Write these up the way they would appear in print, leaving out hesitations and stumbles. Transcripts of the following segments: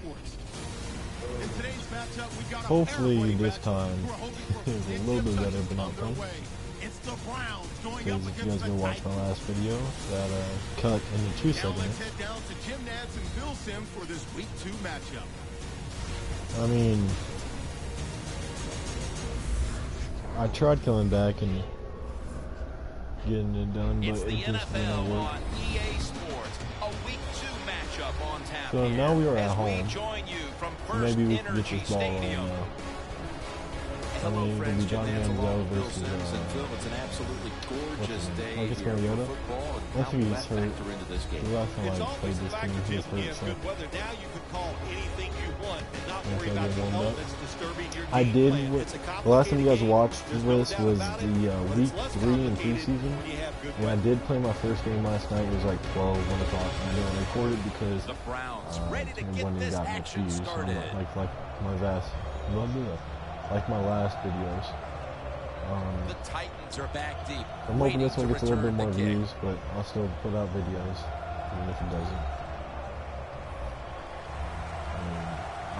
Sports. In today's matchup, we got hopefully this time is a little bit better, but not fun. It's the Browns going because up if you against guys the go watch my last video that cut into 2 Now segments. let's head down to Jim Nantz and Bill Sims for this Week 2 matchup. I mean, I tried coming back and getting it done, but it's the it just NFL didn't work. on EA Sports, a Week 2 matchup on tap. So now we are at home. Maybe we can get this ball rolling now. I mean, it could be Johnny Manziel versus it's an absolutely gorgeous day Marcus here for Mariota. football. Once he's hurt, Into this game. the last time I played this game, he was hurt, so Now you can call anything you want and not worry about the elements disturbing your game I did. plan. The last time you guys watched this was the week 3 in preseason, and I did play my first game last night. It was like 12, 1 o'clock, and I didn't record it because when it got much views, so I'm like my last videos. The Titans are back deep. I'm hoping this one gets a little bit more views, but I'll still put out videos, even if it doesn't.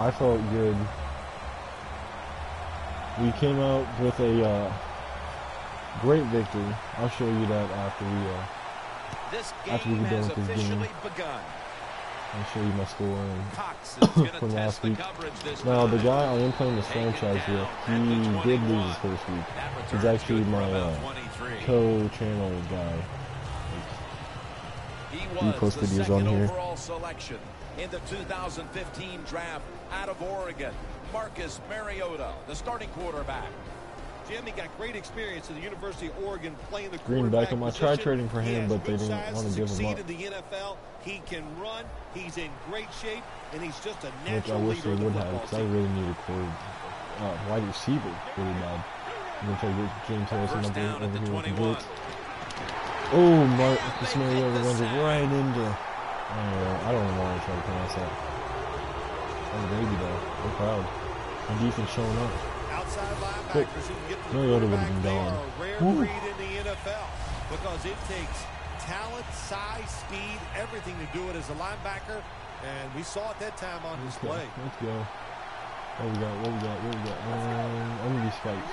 I felt good. We came out with a great victory. I'll show you that after we get done with this game. I'll show you my score from last week. Now, the guy I am playing this franchise with, he did lose his first week. He's actually my co-channel guy. He posts videos on here. Selection in the 2015 draft out of Oregon, Marcus Mariota, the starting quarterback. Jim, he got great experience at the University of Oregon playing the Green Beckham. I tried trading for him, but they didn't want to give him up. In the NFL, he can run. He's in great shape, and he's just a Which I natural wish they leader would of the have, football because I team. really need a wide receiver really bad. I'm gonna try to get James Harrison over here with the blitz. Oh, Marcus Mariota runs right into. I don't know why I try to pronounce that. Oh, baby though, we're proud. My defense showing up. Outside linebackers who can get to the Mariota would have quarterback, been they gone. are a rare breed in the NFL because it takes talent, size, speed, everything to do it as a linebacker, and we saw it that time on display. Let's go. What we got? I'm gonna be spikes.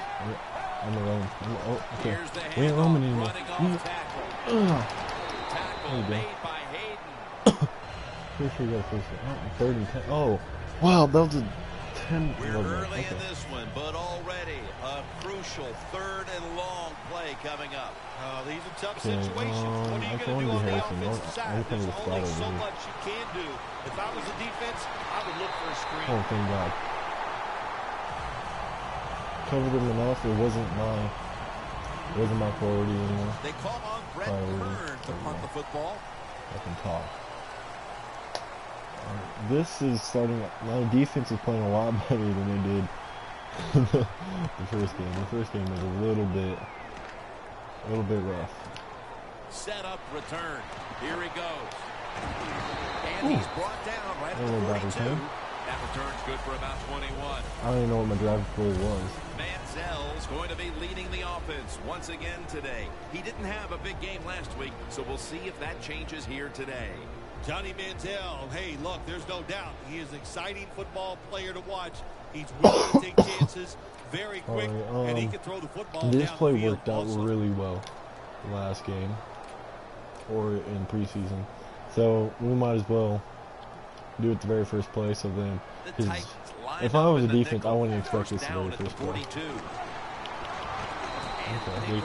I'm alone. Oh, okay. We ain't roaming anymore. There we go. Pretty sure you got a first one. 3rd and 10. Oh, wow, that was a 10. We're early in this one, but already a crucial 3rd and long play coming up. These are tough situations. What are you going to do on the offensive side? There's only so much you can do. If I was the defense, I would look for a screen. Oh, thank God. Covered him enough. It wasn't my priority anymore. They call on Brett Kern to punt the football. I can talk. This is starting. My defense is playing a lot better than they did the first game. The first game was a little bit rough. Set up, return. Here he goes. And he's brought down right at the 42. That return's good for about 21. I don't even know what my drive play was. Manziel's going to be leading the offense once again today. He didn't have a big game last week, so we'll see if that changes here today. Johnny Manziel, hey, look, there's no doubt. He is an exciting football player to watch. He's willing to take chances, very quick, and he can throw the football This down play the field worked out also. really well last game, or in preseason. So we might as well do it the very first play. So then, if I was a defense, I wouldn't expect this the very first play. Okay,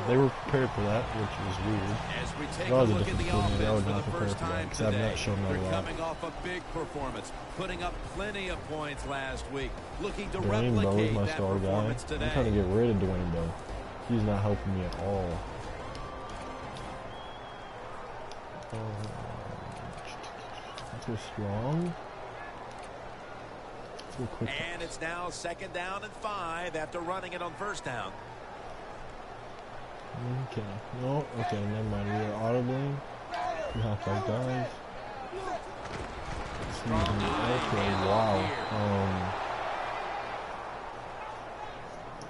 they were prepared for that, which was weird. As we take a a look at the I offense would for not the prepare first for that, time because I've today, not shown that they're a lot. coming off a big performance, putting up plenty of points last week, looking to Dwayne Bowe is replicate my that star guy. performance today. I'm trying to get rid of Dwayne Bowe. He's not helping me at all. Let's go strong. Let's go quick. And it's now 2nd down and 5 after running it on 1st down. Okay. No. Okay. Never mind. We are audibly. 2 halfback dives. Okay. Wow.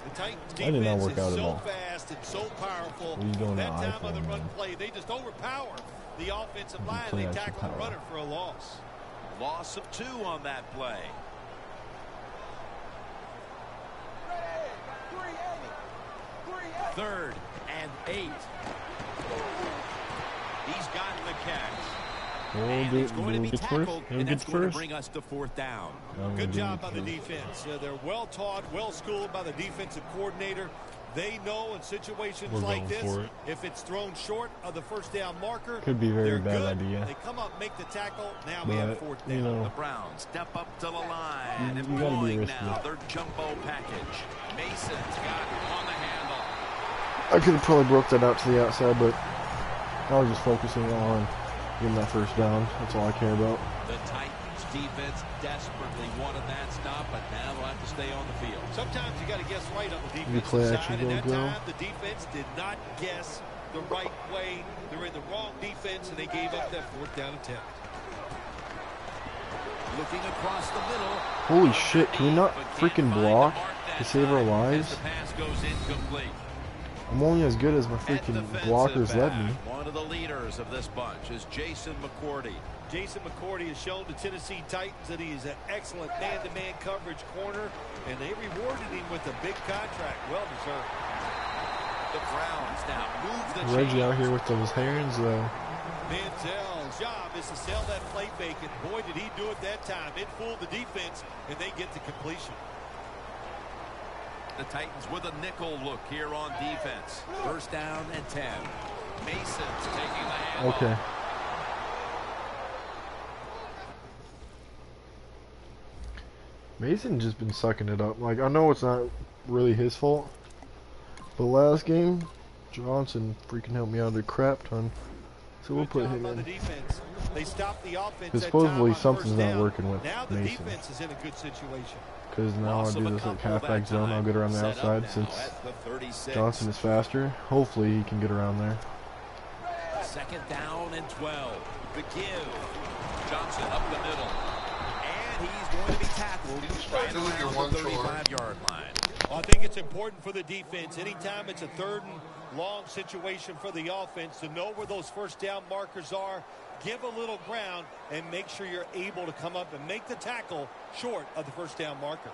The Titans That did not defense work out is at so all. fast and so powerful. He's going that to time on the iPhone, run man. play, they just overpower the offensive line. play They extra tackle the power. runner for a loss. Loss of 2 on that play. Third and 8. He's gotten the catch. And he's going to be tackled, and that's going to bring us to 4th down. Good job by the defense. They're well taught, well schooled by the defensive coordinator. They know in situations like this, if it's thrown short of the first down marker, could be a very bad idea. They come up, make the tackle. Now we have 4th down. You know, the Browns step up to the line. Employing now their jumbo package. Mason's got on the handle. I could have probably broke that out to the outside, but I was just focusing on getting that first down. That's all I care about. The Titans defense desperately wanted that stop, but now they'll have to stay on the field. Sometimes you got to guess right on the defensive side, and that time the defense did not guess the right way. They're in the wrong defense, and they gave up that 4th down attempt. Looking across the middle. Holy shit, can we not freaking block to save our lives? The pass goes incomplete. I'm only as good as my freaking blockers let me. One of the leaders of this bunch is Jason McCourty. Jason McCourty has shown the Tennessee Titans that he is an excellent man-to-man coverage corner, and they rewarded him with a big contract. Well deserved. The Browns now move the Reggie out here with those hands, though. Manziel's job is to sell that play vacant. Boy, did he do it that time. It fooled the defense, and they get the completion. The Titans with a nickel look here on defense. 1st down and 10. Mason's taking the handle. Okay. Mason just been sucking it up. Like, I know it's not really his fault, but last game, Johnson freaking helped me out a crap ton. So we'll put him in. They stopped the offense. Because supposedly something's not working with now the Mason. Defense is in a good situation. Because now I'll do this like halfback zone. I'll get around the outside since Johnson is faster. Hopefully he can get around there. 2nd down and 12. The give. Johnson up the middle. And he's going to be tackled right around the 35-yard line. Well, I think it's important for the defense. Anytime it's a 3rd and long situation for the offense, to know where those 1st down markers are, give a little ground, and make sure you're able to come up and make the tackle short of the 1st down marker.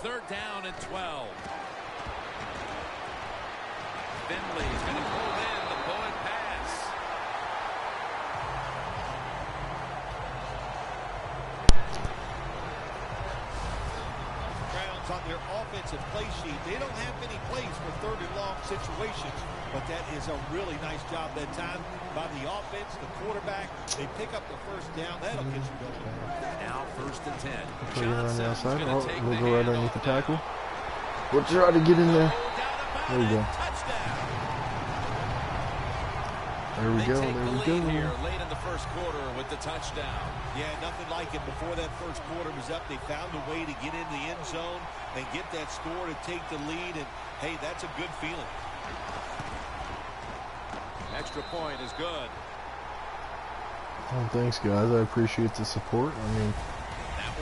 Third down and 12. Finley's going to pull in the bullet pass. Browns on their offensive play sheet, they don't have many plays for 3rd and long situations, but that is a really nice job that time by the offense, the quarterback. They pick up the 1st down. That'll get you going. Now 1st and 10. Put it around the outside. Oh, we'll go right underneath the tackle. We'll try to get in there. There we go. There we go. There we go. Here late in the 1st quarter with the touchdown. Yeah, nothing like it. Before that 1st quarter was up, they found a way to get into the end zone and get that score to take the lead. And, hey, that's a good feeling. Extra point is good. Oh, thanks, guys. I appreciate the support. I mean,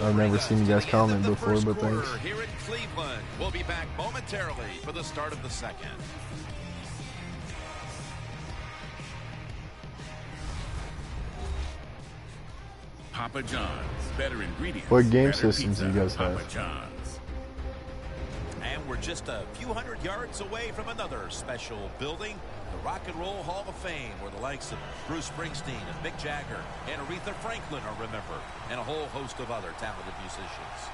I've never seen you guys comment before, but thanks. Here in Cleveland, we'll be back momentarily for the start of the 2nd. Papa John's, better ingredients. What game better systems do you guys have? Papa John's. And we're just a few hundred yards away from another special building, the Rock and Roll Hall of Fame, where the likes of Bruce Springsteen and Mick Jagger and Aretha Franklin are remembered, and a whole host of other talented musicians.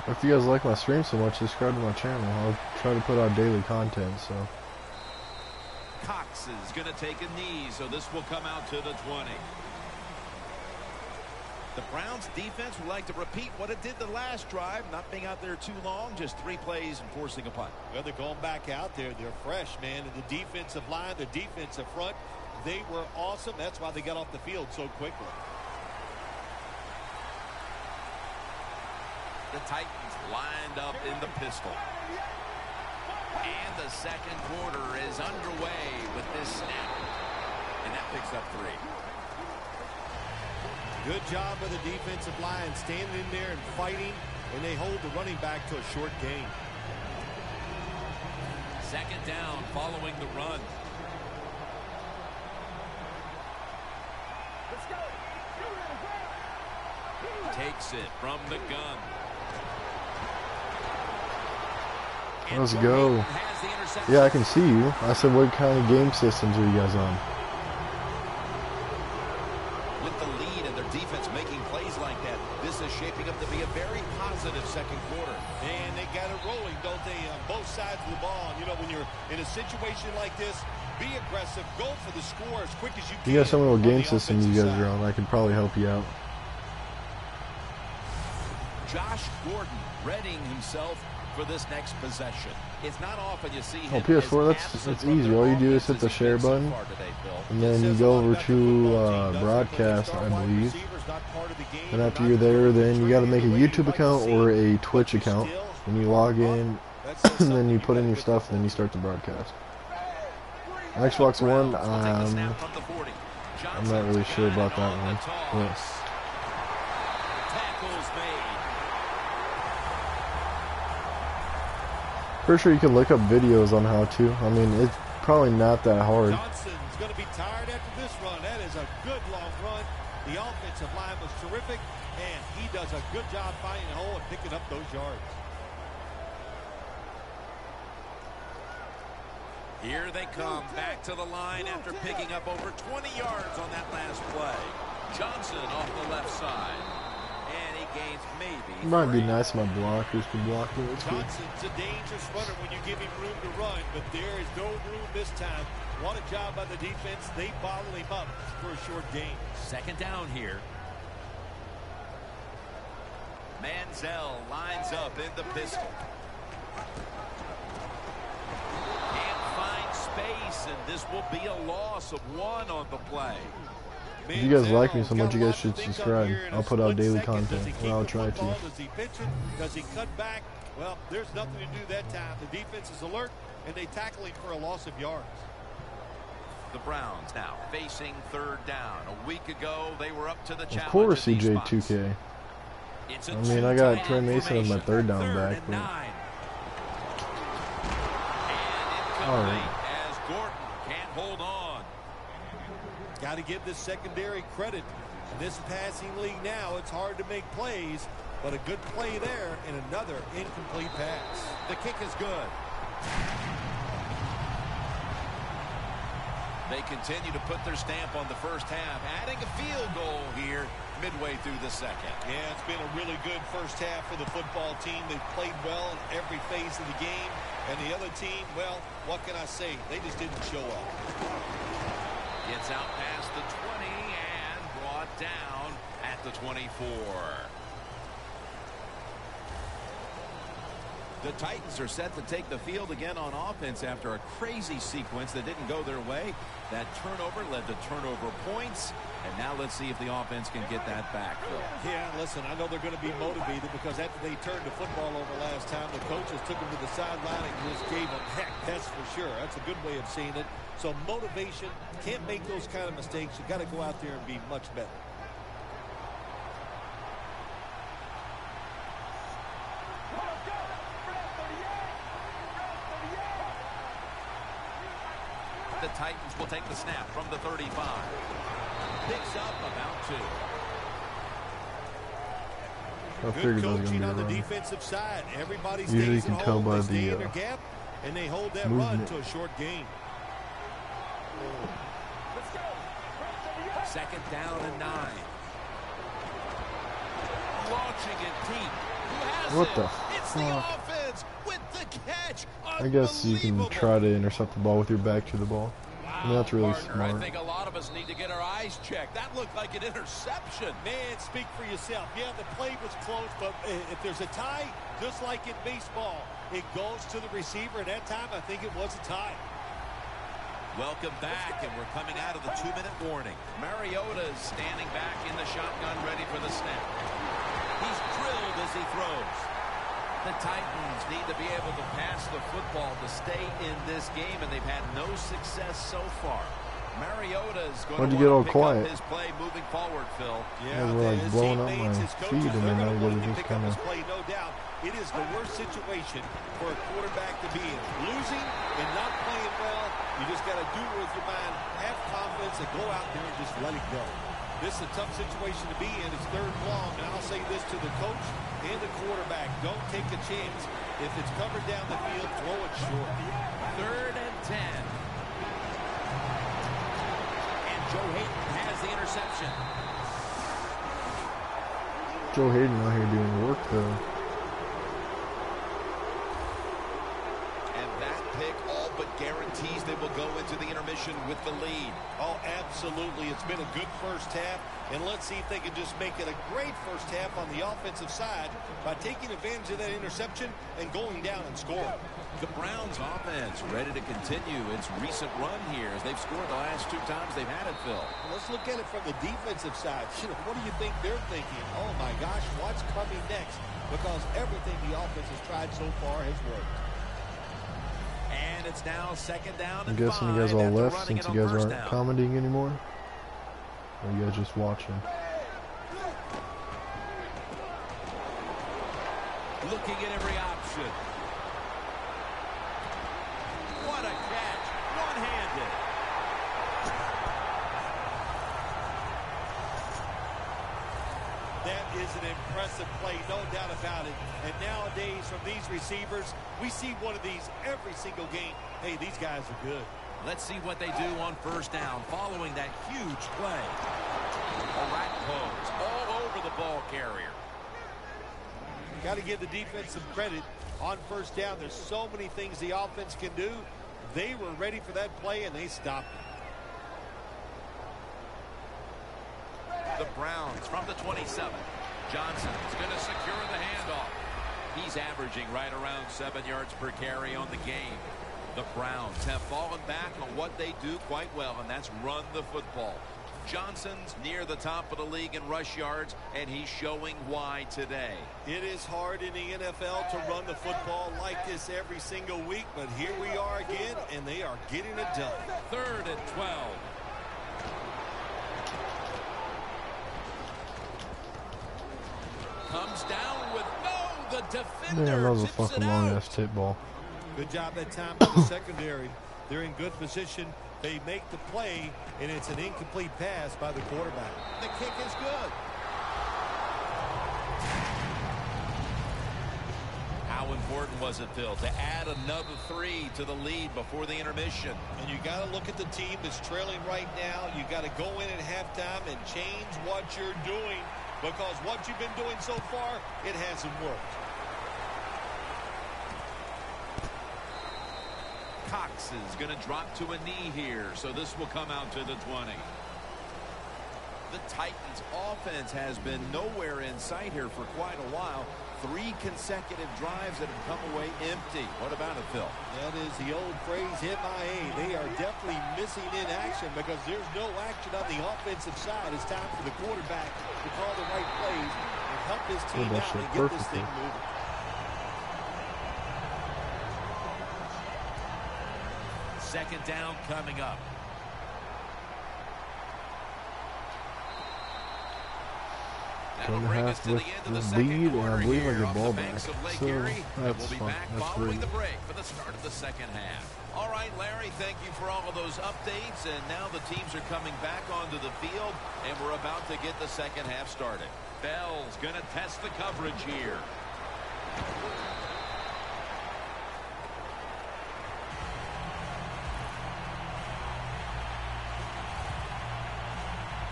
If you guys like my stream so much, subscribe to my channel. I'll try to put out daily content, so. Cox is going to take a knee, so this will come out to the 20. The Browns defense would like to repeat what it did the last drive, not being out there too long, just 3 plays and forcing a punt. Well, they're going back out there. They're fresh, man. And the defensive line, the defensive front, they were awesome. That's why they got off the field so quickly. The Titans lined up in the pistol. And the 2nd quarter is underway with this snap. And that picks up 3. Good job by the defensive line standing in there and fighting, and they hold the running back to a short gain. Second down following the run. Takes it from the gun. Let's go. Yeah, I can see you. I said, what kind of game systems are you guys on? With the lead and their defense making plays like that, this is shaping up to be a very positive second quarter. And they got it rolling, don't they, on both sides of the ball. You know, when you're in a situation like this, be aggressive, go for the score as quick as you can. You guys, some of the game systems you guys are on, I can probably help you out. Josh Gordon readying himself for this next possession. It's not often you see him. Oh, PS4, that's easy. All you do is hit the share button, and then you go over to broadcast, I believe. And after you're there, then you got to make a YouTube account or a Twitch account. And you log in, and then you put in your stuff, and then you start the broadcast. Xbox One, I'm not really sure about that one. Yeah. Pretty sure you can look up videos on how to. I mean, it's probably not that hard. Johnson's going to be tired after this run. That is a good long run. The offensive line was terrific, and he does a good job finding a hole and picking up those yards. Here they come back to the line after picking up over 20 yards on that last play. Johnson off the left side. And he gains maybe. It might be nice my blockers can block me. Johnson's a dangerous runner when you give him room to run, but there is no room this time. What a job by the defense. They bottle him up for a short gain. Second down here. Manziel lines up in the pistol. Can't find space, and this will be a loss of 1 on the play. If you guys like me so much, you guys should subscribe. I'll put out daily content. Well, I'll try to. Does he pitch it? Does he cut back? Well, there's nothing to do that time. The defense is alert, and they tackle him for a loss of yards. The Browns now facing third down. A week ago, they were up to the challenge. Of course, CJ 2K. I mean, I got Trey Mason as my third down back. But... All right. As Gordon can't hold on. Got to give this secondary credit. In this passing league now, it's hard to make plays, but a good play there and another incomplete pass. The kick is good. They continue to put their stamp on the first half, adding a field goal here midway through the second. Yeah, it's been a really good first half for the football team. They've played well in every phase of the game. And the other team, well, what can I say? They just didn't show up. Gets out past the 20 and brought down at the 24. The Titans are set to take the field again on offense after a crazy sequence that didn't go their way. That turnover led to turnover points. And now let's see if the offense can get that back, Phil. Yeah, listen, I know they're going to be motivated because after they turned the football over last time, the coaches took them to the sideline and just gave them heck, that's for sure. That's a good way of seeing it. So motivation, can't make those kind of mistakes. You got to go out there and be much better. The Titans will take the snap from the 35. Picks up about 2. Good coaching on the defensive side. Everybody usually you stays can tell by the the gap, and they hold that movement. run to a short gain. Second down and 9. Launching it deep. Who has what it? the It's fuck? the offense with the catch. I guess you can try to intercept the ball with your back to the ball. I mean, that's really smart. I think a lot of us need to get our eyes checked. That looked like an interception. Man, speak for yourself. Yeah, the play was close, but if there's a tie, just like in baseball, it goes to the receiver, and that time I think it was a tie. Welcome back, and we're coming out of the 2-minute warning. Mariota is standing back in the shotgun, ready for the snap. He's drilled as he throws. The Titans need to be able to pass the football to stay in this game, and they've had no success so far. Mariota's going Why'd to you get all pick quiet? up his play moving forward, Phil. Yeah, we're like blowing up my feed, and then I go to just kind of. Play, no doubt. It is the worst situation for a quarterback to be in. Losing and not playing well, you just got to do it with your mind, have confidence, and go out there and just let it go. This is a tough situation to be in. It's 3rd and long, and I'll say this to the coach and the quarterback. Don't take a chance. If it's covered down the field, throw it short. 3rd and 10. And Joe Hayden has the interception. Joe Hayden out here doing work, though. And that pick all but guarantees they will go into the intermission with the lead. Oh, absolutely. It's been a good first half, and let's see if they can just make it a great first half on the offensive side by taking advantage of that interception and going down and scoring. The Browns offense ready to continue its recent run here as they've scored the last 2 times they've had it, Phil. Let's look at it from the defensive side. What do you think they're thinking? Oh, my gosh, what's coming next? Because everything the offense has tried so far has worked. And it's now 2nd down and 5. I'm guessing you guys all left since you guys aren't commenting anymore. Or you guys just watching? Looking at every option. What a catch. One-handed. That is an impressive play, no doubt about it. And nowadays, from these receivers, we see one of these every single game. Hey, these guys are good. Let's see what they do on 1st down following that huge play. A rat pose all over the ball carrier. Got to give the defense some credit on 1st down. There's so many things the offense can do. They were ready for that play, and they stopped it. The Browns from the 27. Johnson's going to secure the handoff. He's averaging right around 7 yards per carry on the game. The Browns have fallen back on what they do quite well, and that's run the football. Johnson's near the top of the league in rush yards, and he's showing why today. It is hard in the NFL to run the football like this every single week, but here we are again, and they are getting it done. 3rd and 12. Comes down with the defender. Man, that was a fucking long-ass tip ball. Good job that time by the secondary. They're in good position. They make the play, and it's an incomplete pass by the quarterback. The kick is good. How important was it, Phil, to add another 3 to the lead before the intermission? And you got to look at the team that's trailing right now. You got to go in at halftime and change what you're doing, because what you've been doing so far, it hasn't worked. Cox is going to drop to a knee here, so this will come out to the 20. The Titans offense has been nowhere in sight here for quite a while. 3 consecutive drives that have come away empty. What about it, Phil? That is the old phrase, MIA. They are definitely missing in action because there's no action on the offensive side. It's time for the quarterback to call the right plays and help his team out and get this thing moving. Second down coming up. That'll bring us to the end of the second quarter here off the banks of Lake Erie. We'll be back following the break for the start of the second half. All right, Larry, thank you for all of those updates. And now the teams are coming back onto the field, and we're about to get the second half started. Bell's going to test the coverage here.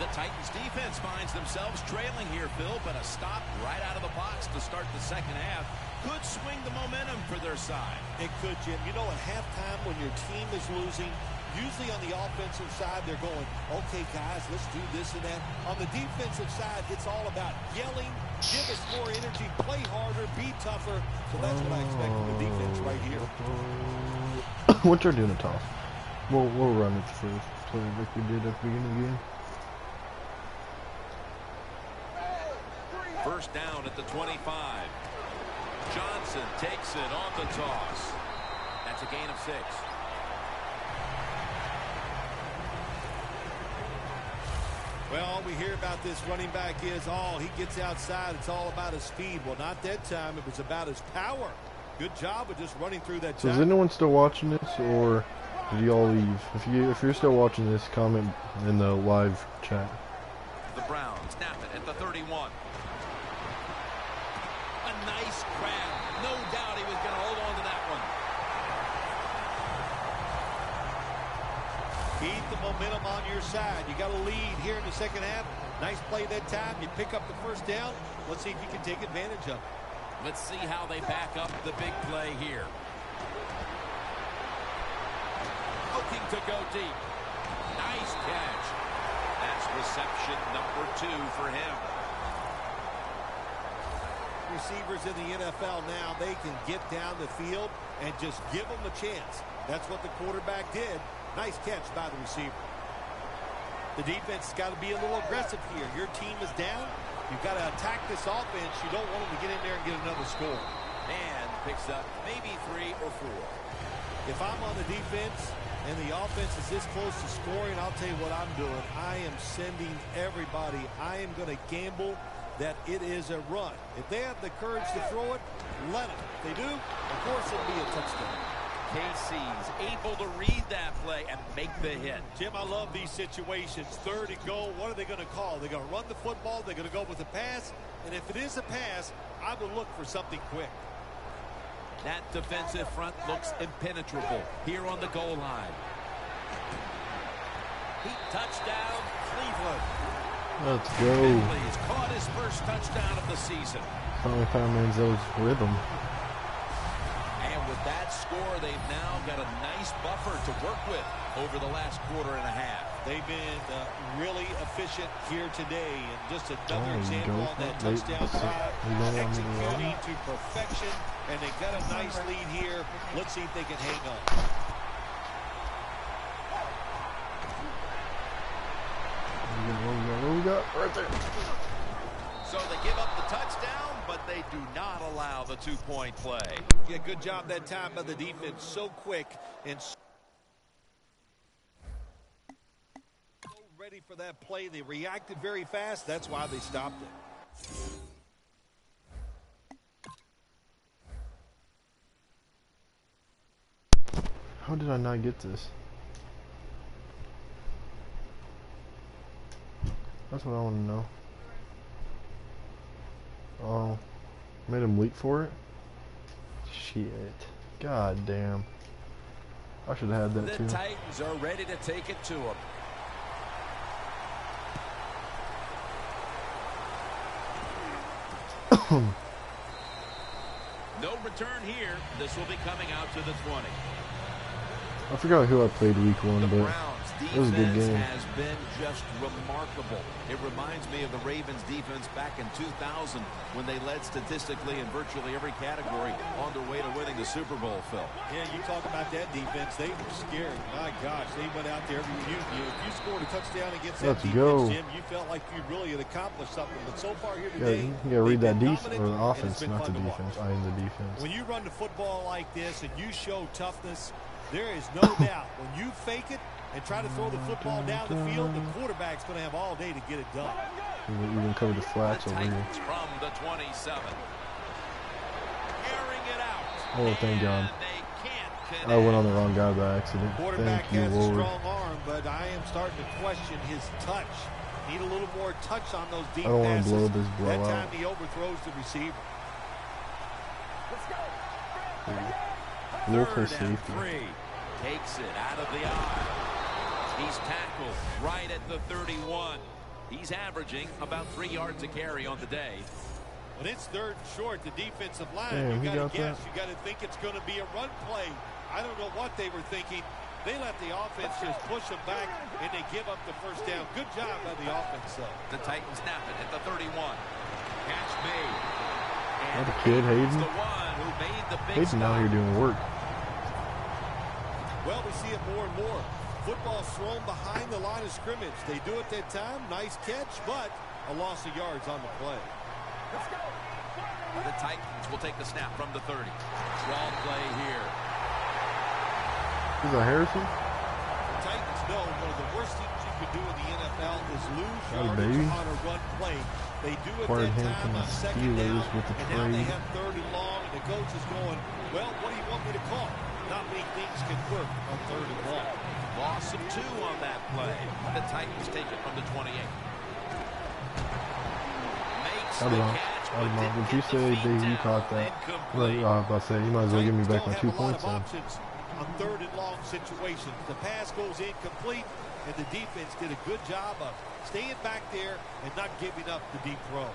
The Titans defense finds themselves trailing here, Phil, but a stop right out of the box to start the second half could swing the momentum for their side. It could, Jim. You know, at halftime when your team is losing, usually on the offensive side, they're going, okay, guys, let's do this and that. On the defensive side, it's all about yelling, give us more energy, play harder, be tougher. So that's what I expect from the defense right here. What you're doing a toss. We'll run it first, play like we did at the beginning of the game. First down at the 25. Johnson takes it on the toss. That's a gain of 6. Well, all we hear about this running back is, oh, he gets outside. It's all about his speed. Well, not that time. It was about his power. Good job of just running through that time. So is anyone still watching this, or did you all leave? If you're still watching this, comment in the live chat. The Browns snap it at the 31. A nice grab. No doubt he was going to hold on to that one. Keep the momentum on your side. You got a lead here in the second half. Nice play that time. You pick up the first down. Let's see if you can take advantage of it. Let's see how they back up the big play here. Looking to go deep. Nice catch. That's reception number 2 for him. Receivers in the NFL now, they can get down the field and just give them a chance. That's what the quarterback did. Nice catch by the receiver. The defense has got to be a little aggressive here. Your team is down. You've got to attack this offense. You don't want them to get in there and get another score. And picks up maybe 3 or 4. If I'm on the defense and the offense is this close to scoring, I'll tell you what I'm doing. I am sending everybody. I am going to gamble that it is a run. If they have the courage to throw it, let them. If they do, of course it'll be a touchdown. KC's able to read that play and make the hit. Jim, I love these situations. 3rd and goal. What are they going to call? They're going to run the football. They're going to go with a pass. And if it is a pass, I will look for something quick. That defensive front looks impenetrable here on the goal line. Touchdown, Cleveland. Let's go. Bentley's caught his first touchdown of the season. Finally found Manziel's rhythm. And with that score, they've now got a nice buffer to work with over the last quarter and a half. They've been really efficient here today. And just another example on that touchdown drive. Executing to perfection. And they got a nice lead here. Let's see if they can hang on. What we got right there? So they give up the touchdown, but they do not allow the 2-point play. Yeah, good job that time by the defense. So quick and so ready for that play. They reacted very fast. That's why they stopped it. How did I not get this? That's what I want to know. Oh, made him leap for it? Shit. God damn. I should have had that too. The Titans are ready to take it to him. No return here. This will be coming out to the 20. I forgot who I played week 1, but it was a good game. Has been just remarkable. It reminds me of the Ravens defense back in 2000 when they led statistically in virtually every category on their way to winning the Super Bowl, Phil. Yeah, you talk about that defense. They were scary. My gosh, they went out there. If you scored a touchdown against that defense, Jim, you felt like you really had accomplished something. But so far here today, you got to read that defense, or the offense, not the defense. I am the defense. When you run the football like this and you show toughness, there is no doubt when you fake it and try to throw the football down the field, the quarterback's going to have all day to get it done. Even cover the flats over here. From the 27. Airing it out. Oh, thank God. I went on the wrong guy by accident. Quarterback Thank you, has a Lord. strong arm, but I am starting to question his touch. Need a little more touch on those deep I don't want passes. to blow this That blowout. time he overthrows the receiver. We'll play 3rd and safety. 3. Takes it out of the eye. He's tackled right at the 31. He's averaging about 3 yards a carry on the day. When it's 3rd and short, the defensive line, Damn, you got to guess. that. You got to think it's going to be a run play. I don't know what they were thinking. They let the offense just push them back, and they give up the first down. Good job by the offense, though. The Titans snap it at the 31. Catch made. That a kid, Hayden? The one who made the big Hayden out here doing work. Well, we see it more and more. Football thrown behind the line of scrimmage. They do it that time. Nice catch, but a loss of yards on the play. The Titans will take the snap from the 30. Draw play here. Is that Harrison? The Titans know one of the worst things you you can do in the NFL is lose Hey, yardage baby. on a run play. They do it Acquired that him time from the on second down, Steelers with the and now they trade. have 3rd and long, and the coach is going, well, what do you want me to call? Not many things can work on 3rd and long. Loss of 2 on that play. The Titans take it from the 28. Makes the catch, but didn't Did you get the say feet that you down. caught that? Incomplete. I was about to say, you might as well give me back my 2 Titans don't points have a lot then. of options on 3rd and long situations. The pass goes incomplete, and the defense did a good job of staying back there and not giving up the deep throw.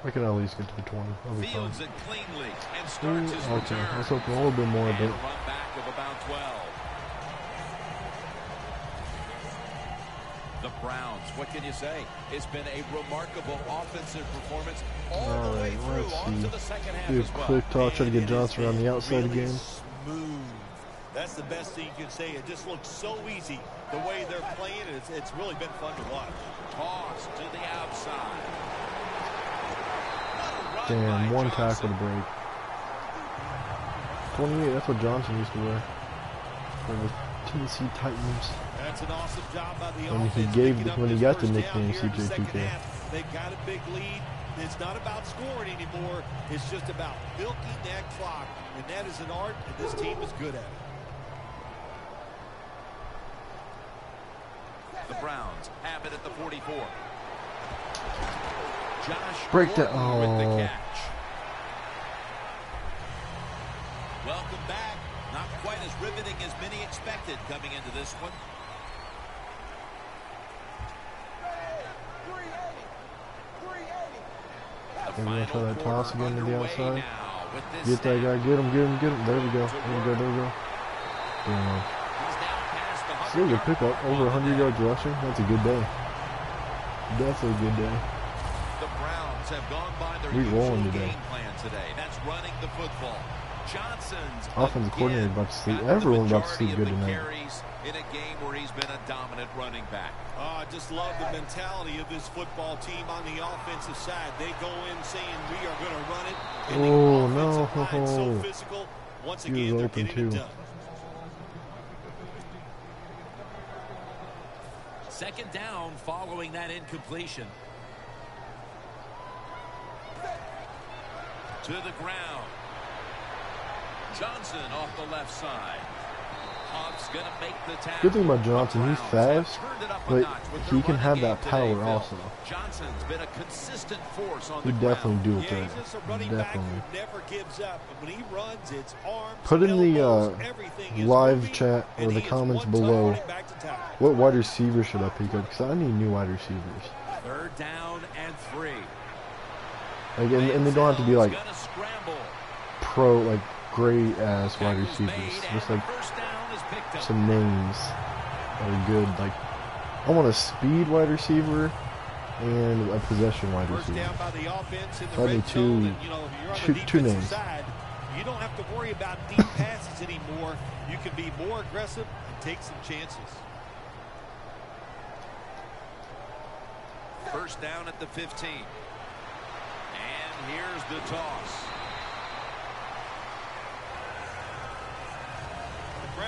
I can at least get to the 20. That'll be fine. Fields it cleanly and starts his Okay, return. I was hoping a little bit more, And but a run back of about 12. The Browns, what can you say? It's been a remarkable offensive performance all the way through on to the second half do a as well. quick talk, try to get And Johnson around the outside really again. Smooth. That's the best thing you can say. It just looks so easy the way they're playing. It's really been fun to watch. Toss to the outside. Damn, 1 tackle to break. 28, that's what Johnson used to wear for the Tennessee Titans. That's an awesome job by the When he offense. gave picking up when he this got the first nickname down here in the second CJ2K. half. They've got a big lead. It's not about scoring anymore. It's just about milking that clock, and that is an art, and this team is good at it. The Browns have it at the 44. Josh Break that. Gordon with the Oh. catch. Welcome back. Not quite as riveting as many expected coming into this one. Maybe we'll try that toss again to the outside. Now with this Get that snap. guy. Get him. Get him. Get him. There we go. There we go. There we go. Damn. He's now past the Still a good 100-yard pickup. mark Over on the 100 day. yards rushing. That's a good day. Definitely a good day. The Browns have gone by their We usual rolling today. game plan today. That's running the football. Johnson's Offensive coordinator about to sleep. got the Everyone about to majority sleep of good the tonight. carries in a game where he's been a dominant running back. I just love the mentality of this football team on the offensive side. They go in saying we are going to run it. And Oh, the offensive no. line so physical. Once He again, was they're open, getting it too. done. Second down following that incompletion. To the ground. Johnson off the left side. Hunt's going to make the tackle. Good thing about Johnson, he's The fast, Browns have turned it up a but notch with he their can running have game that today, power Phil. also. Johnson's been a consistent force on He the definitely ground. dual Yeah, threat. he's just a running back Definitely. who never gives up. And when he runs, it's arms, Put in the elbows, everything is live moving, chat or and the he is comments one below. running back to tackle. What wide receiver should I pick up? Because I need new wide receivers. Third down and 3. Like, and they don't have to be like Gonna scramble. pro, like great ass wide Tackle's receivers. made, Just and like the first down is picked up. some names that are good. Like, I want a speed wide receiver and a possession wide First receiver. down by the offense in the I need red two- zone, and, you know, if you're on two- the two defensive names. side, you don't have to worry about deep passes anymore. You can be more aggressive and take some chances. First down at the 15. And here's the toss.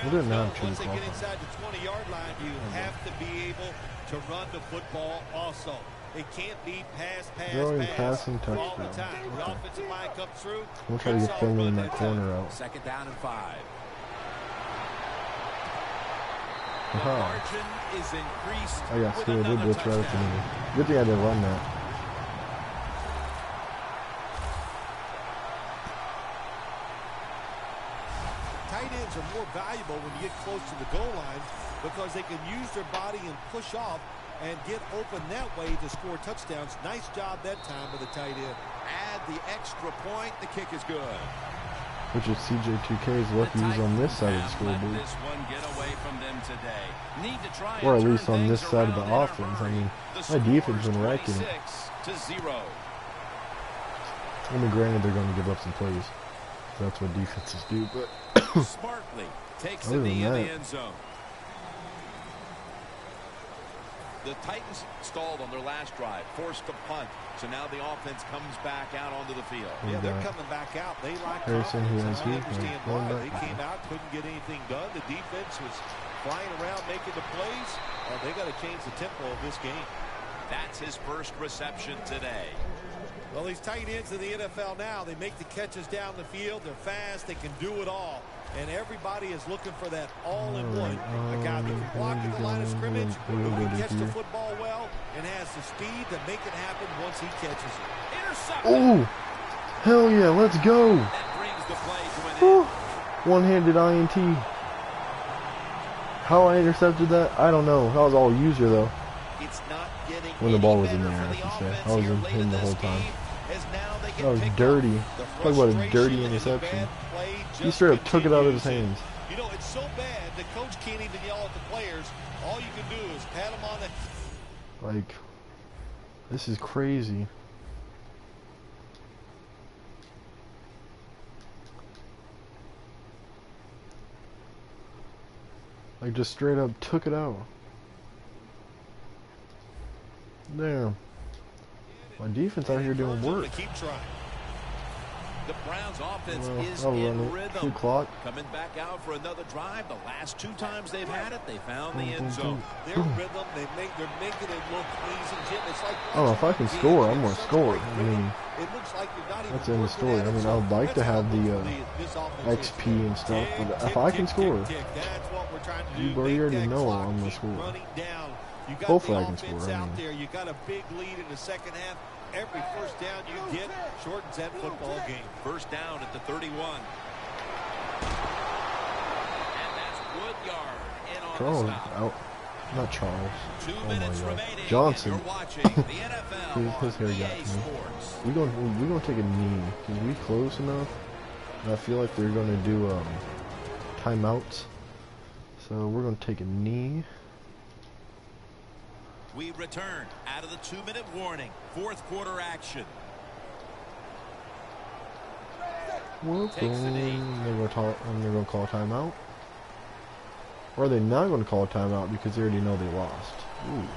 We didn't have Once two they get offense. inside the 20-yard line, you have to be able to run the football also. It can't be pass, Throwing pass passing all the touchdown. time. The offensive line comes through. We'll try to good get solid Finley in run that time. corner out. Second down and 5. The Aha. margin is increased I got with scared. They another blitz right up to touchdown. me. Good thing I didn't run that. Tight ends are more valuable when you get close to the goal line because they can use their body and push off and get open that way to score touchdowns. Nice job that time with the tight end. Add the extra point. The kick is good. Which is CJ2K is lucky he's on this side of the scoreboard. This one get away from them today. Need to try Or at and least turn on this things side of the around in a offense. I hurry. mean, The my defense score's been wrecking it. 26-0. I mean, granted, they're going to give up some plays. That's what defenses do, but Smartly takes Other the than knee in that. the end zone. The Titans stalled on their last drive, forced to punt. So now the offense comes back out onto the field. Yeah, they're coming back out. They lack Harrison, confidence, and I understand why. They came out, couldn't get anything done. The defense was flying around making the plays. They got to change the tempo of this game. That's his first reception today. Well, these tight ends in the NFL now, they make the catches down the field. They're fast. They can do it all. And everybody is looking for that all-in-one. A guy that can block at the line of scrimmage, who can catch the football well, and has the speed to make it happen once he catches it. Intercepted. Oh, hell yeah, let's go. That brings the play to an end. One-handed INT. How I intercepted that, I don't know. That was all user, though. It's not getting when the ball was in there, I should say. I was in him the whole time. That was dirty. Talk about a dirty interception. He straight up took it out of his hands. You know, it's so bad the coach can't even yell at the players. All you can do is pat them on the... Like, this is crazy. Like, just straight up took it out. Damn. My defense out here doing work. The Browns offense is I'll in run it. rhythm. Good clock. Coming back out for another drive. The last 2 times they've had it, they found the end zone. Their rhythm, they're making it look easy, Jim. It's like I don't know if I can score. I'm gonna score. I mean, it looks like you're not even that's in the story. I mean, I would like to have the XP and stuff, but if I can score, you already know I'm gonna score. Hopefully I can score. I mean, you got a big lead in the second half. Every first down you get shortens that football game. First down at the 31. And that's Woodyard in on Charles the stop. out. Not Charles. 2 Oh minutes my God. remaining. Johnson. You're watching the NFL his hair on got EA me. Sports. We're gonna take a knee because we close enough. And I feel like they're gonna do timeouts. So we're gonna take a knee. We return out of the 2-minute warning. 4th quarter action. They're gonna call a timeout. Or are they not gonna call a timeout because they already know they lost? Ooh.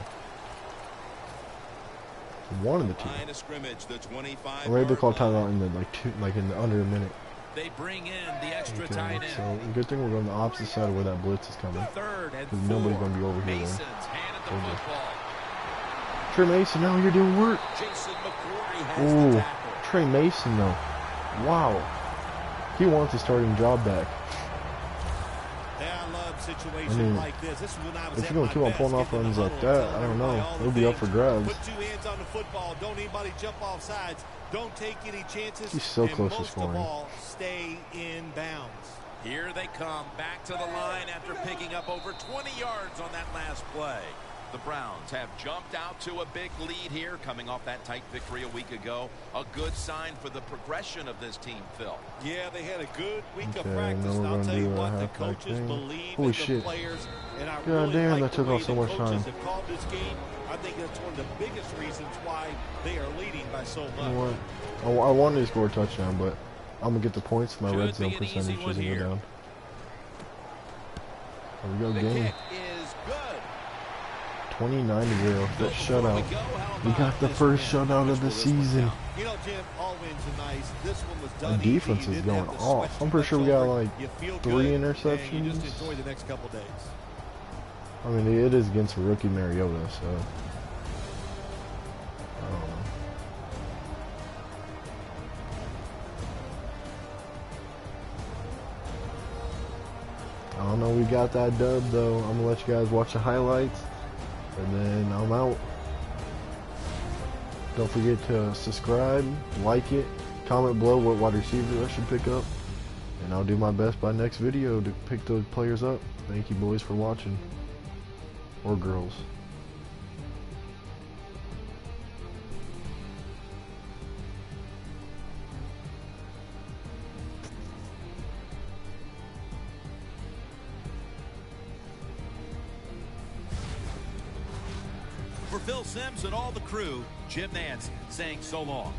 One of the two. Line of scrimmage, the 25. Or maybe they call timeout in the under a minute. They bring in the extra Okay, tight end. so good thing we're on the opposite side of where that blitz is coming. 3rd and 4. Nobody's gonna be over here Mason's then. handed the football. Trey Mason, now you're doing work. Jason McCourty has the Oh, tackle. Trey Mason though. Wow. He wants his starting job back. Yeah, I love situations like this. This is when I was if you're going to keep on pulling off runs like that, I don't know. It'll be up for grabs. Put 2 hands on the football. Don't anybody jump off sides. Don't take any chances. He's so close to most scoring. of all, stay in bounds. Here they come back to the line after picking up over 20 yards on that last play. The Browns have jumped out to a big lead here, coming off that tight victory a week ago. A good sign for the progression of this team, Phil. Yeah, they had a good week of Okay, practice, now and we're I'll gonna tell you do a what, the halfback coaches thing. believe Holy in shit. the players, and I God really damn, like that took the way off so the much coaches time. have called this game. I think that's one of the biggest reasons why they are leading by so much. You know what? I wanted to score a touchdown, but I'm going to get the points. My red zone percentage doesn't go down. There we go, The game. kick is good. 29-0. That shutout. We got the first shutout of the season. You know, Jim, all wins are nice. This one was Our done defense easy. You is didn't going have to off. sweat I'm too pretty much sure we got over it. like You feel 3 good, interceptions. and you just enjoy the next couple days. I mean, it is against rookie Mariota, so I don't know. I don't know. We got that dub though. I'm gonna let you guys watch the highlights, and then I'm out. Don't forget to subscribe, like it, comment below what wide receiver I should pick up, and I'll do my best by next video to pick those players up. Thank you, boys, for watching. Or girls. For Phil Simms and all the crew, Jim Nance saying so long.